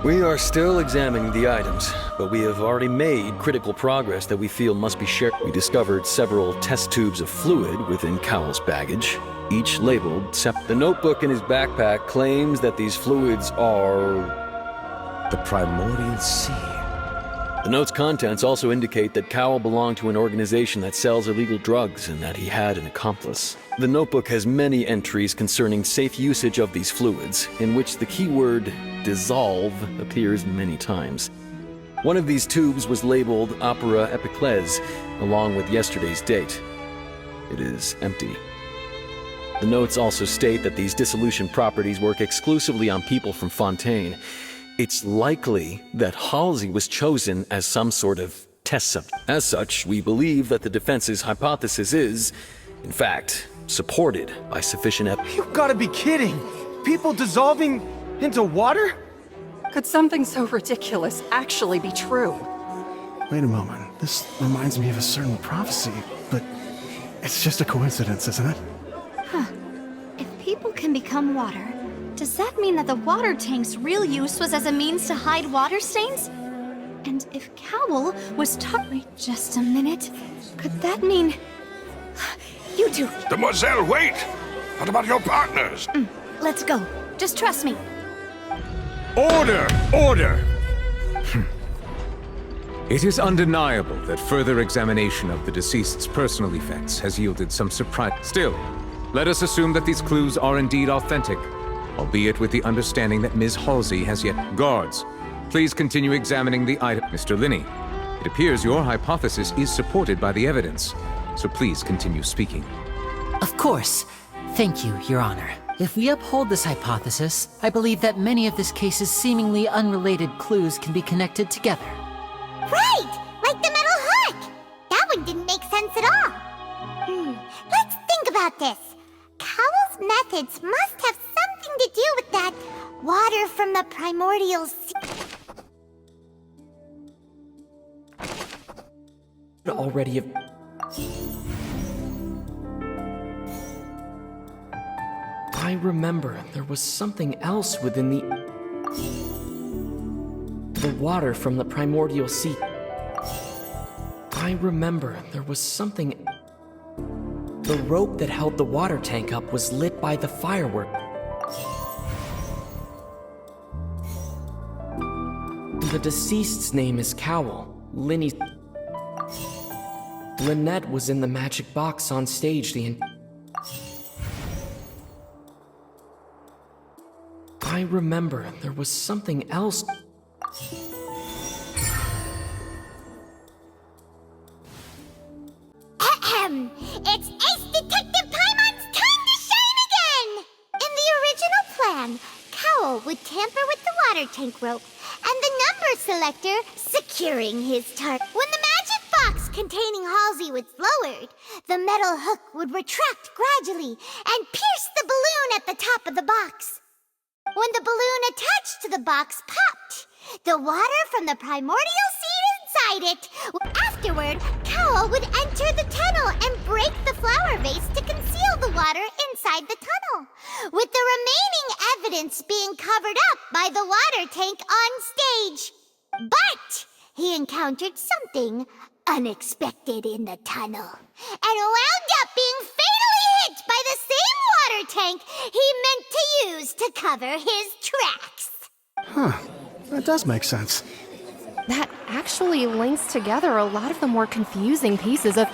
We are still examining the items, but we have already made critical progress that we feel must be shared. We discovered several test tubes of fluid within Cowell's baggage, each labeled The notebook in his backpack claims that these fluids are The primordial sea. The note's contents also indicate that Cowell belonged to an organization that sells illegal drugs and that he had an accomplice. The notebook has many entries concerning safe usage of these fluids, in which the keyword dissolve appears many times. One of these tubes was labeled Opera Epiclese, along with yesterday's date. It is empty. The notes also state that these dissolution properties work exclusively on people from Fontaine. It's likely that Halsey was chosen as some sort of test subject. As such, we believe that the defense's hypothesis is, in fact, supported by sufficient evidence. You've got to be kidding! People dissolving into water? Could something so ridiculous actually be true? Wait a moment. This reminds me of a certain prophecy, but it's just a coincidence, isn't it? Huh. If people can become water, does that mean that the water tank's real use was as a means to hide water stains? And if Cowell was Wait just a minute. Could that mean... You two... Demoiselle, wait! What about your partners? Let's go. Just trust me. Order! Order! It is undeniable that further examination of the deceased's personal effects has yielded some surprise. Still, let us assume that these clues are indeed authentic, albeit with the understanding that Ms. Halsey has yet... Guards, please continue examining the item. Mr. Linney, it appears your hypothesis is supported by the evidence, so please continue speaking. Of course. Thank you, Your Honor. If we uphold this hypothesis, I believe that many of this case's seemingly unrelated clues can be connected together. Right! Like the metal hook! That one didn't make sense at all. Let's think about this. Cowell's methods must have something to do with that water from the primordial sea. Already have... I remember there was something else within the water from the primordial sea. I remember there was something... The rope that held the water tank up was lit by the firework. The deceased's name is Cowell. Lynette was in the magic box on stage I remember there was something else. It's Ace Detective Paimon's time to shine again! In the original plan, Cowell would tamper with the water tank rope and the number selector securing his target. When the magic box containing Halsey was lowered, the metal hook would retract gradually and pierce the balloon at the top of the box. When the balloon attached to the box popped, the water from the primordial seed inside it. Afterward, Cowell would enter the tunnel and break the flower vase to conceal the water inside the tunnel, with the remaining evidence being covered up by the water tank on stage. But he encountered something unexpected in the tunnel and wound up being fatally hit by the same water tank he meant to use to cover his tracks. Huh. That does make sense. That actually links together a lot of the more confusing pieces of...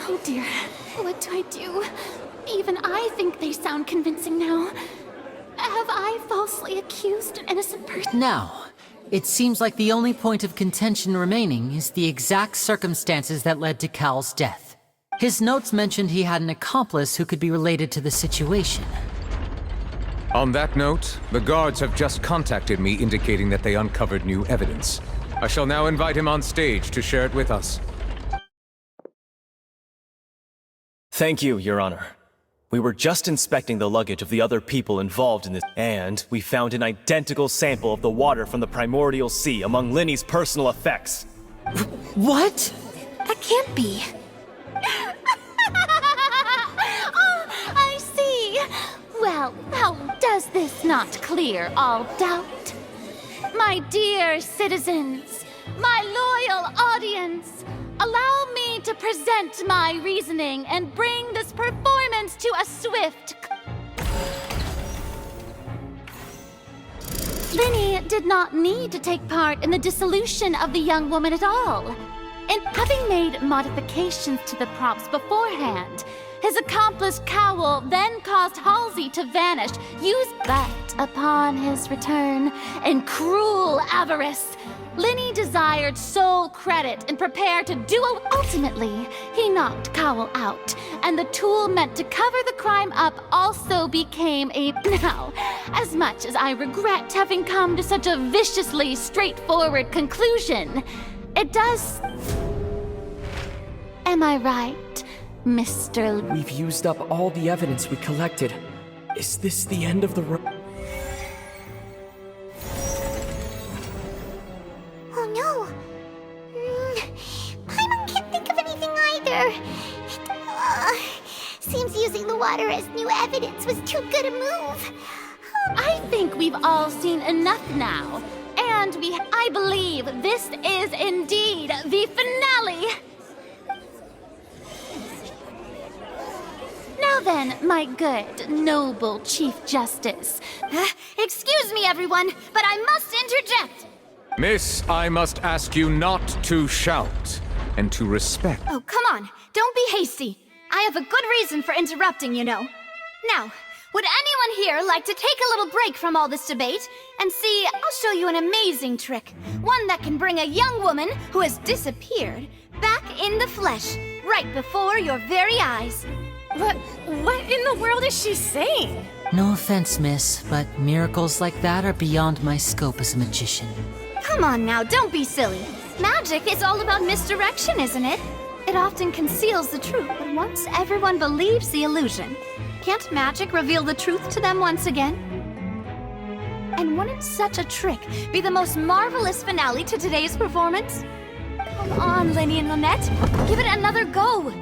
Oh dear, what do I do? Even I think they sound convincing now. Have I falsely accused an innocent person? Now, it seems like the only point of contention remaining is the exact circumstances that led to Cowell's death. His notes mentioned he had an accomplice who could be related to the situation. On that note, the guards have just contacted me indicating that they uncovered new evidence. I shall now invite him on stage to share it with us. Thank you, Your Honor. We were just inspecting the luggage of the other people involved in this, and we found an identical sample of the water from the primordial sea among Linny's personal effects. What? That can't be. Oh, I see. Well, how does not clear all doubt. My dear citizens, my loyal audience, allow me to present my reasoning and bring this performance to a swift Linny did not need to take part in the dissolution of the young woman at all. And having made modifications to the props beforehand, his accomplice Cowl then caused Halsey to vanish, but upon his return, in cruel avarice, Linny desired sole credit and prepared to duel. Ultimately, he knocked Cowl out, and the tool meant to cover the crime up also became a... Now, as much as I regret having come to such a viciously straightforward conclusion, it does... Am I right, Mr. We've used up all the evidence we collected. Is this the end of the road? Oh no. Paimon can't think of anything either. Seems using the water as new evidence was too good a move. I think we've all seen enough now. And I believe this is indeed the finale. Now then, my good, noble Chief Justice. Excuse me, everyone, but I must interject. Miss, I must ask you not to shout, and to respect. Oh, come on. Don't be hasty. I have a good reason for interrupting, you know. Now, would anyone here like to take a little break from all this debate and see, I'll show you an amazing trick. One that can bring a young woman who has disappeared back in the flesh, right before your very eyes. What in the world is she saying? No offense, miss, but miracles like that are beyond my scope as a magician. Come on now, don't be silly. Magic is all about misdirection, isn't it? It often conceals the truth, but once everyone believes the illusion, can't magic reveal the truth to them once again? And wouldn't such a trick be the most marvelous finale to today's performance? Come on, Linny and Lynette, give it another go.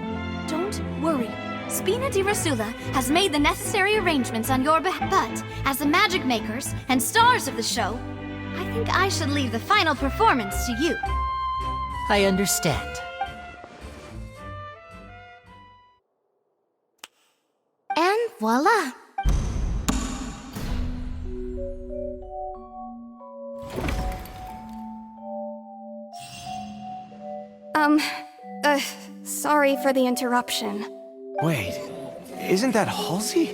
Don't worry. Spina di Rasula has made the necessary arrangements on your behalf, but as the magic makers and stars of the show, I think I should leave the final performance to you. I understand. And voila! Sorry for the interruption. Wait, isn't that Halsey?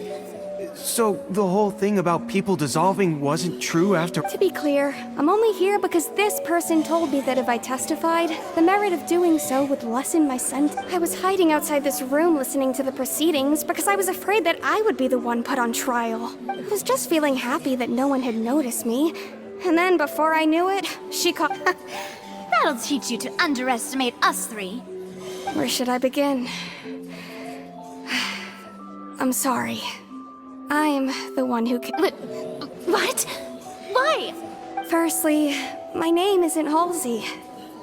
So the whole thing about people dissolving wasn't true after— To be clear, I'm only here because this person told me that if I testified, the merit of doing so would lessen my sentence. I was hiding outside this room listening to the proceedings because I was afraid that I would be the one put on trial. I was just feeling happy that no one had noticed me. And then before I knew it, she caught— That'll teach you to underestimate us three. Where should I begin? I'm sorry. I'm the one who What? Why? Firstly, my name isn't Halsey.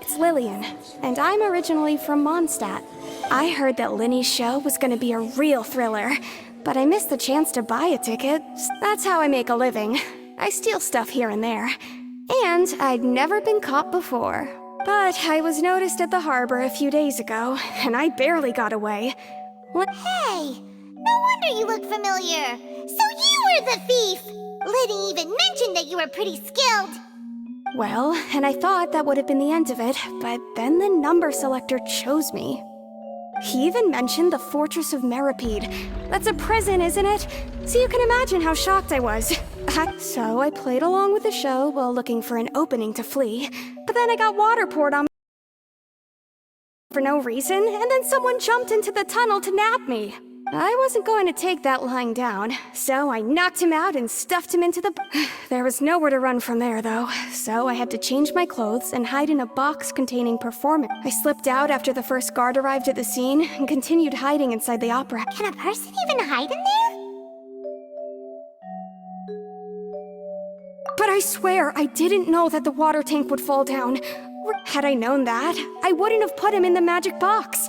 It's Lillian, and I'm originally from Mondstadt. I heard that Linny's show was gonna be a real thriller, but I missed the chance to buy a ticket. That's how I make a living. I steal stuff here and there. And I'd never been caught before. But I was noticed at the harbor a few days ago, and I barely got away. Hey! No wonder you look familiar. So you were the thief! Liddy even mentioned that you were pretty skilled. Well, and I thought that would have been the end of it, but then the number selector chose me. He even mentioned the Fortress of Meripede. That's a prison, isn't it? So you can imagine how shocked I was. So I played along with the show while looking for an opening to flee, but then I got water poured on me for no reason, and then someone jumped into the tunnel to nab me. I wasn't going to take that lying down, so I knocked him out and stuffed him into the... There was nowhere to run from there, though, so I had to change my clothes and hide in a box containing performance. I slipped out after the first guard arrived at the scene and continued hiding inside the opera. Can a person even hide in there? But I swear, I didn't know that the water tank would fall down. Had I known that, I wouldn't have put him in the magic box.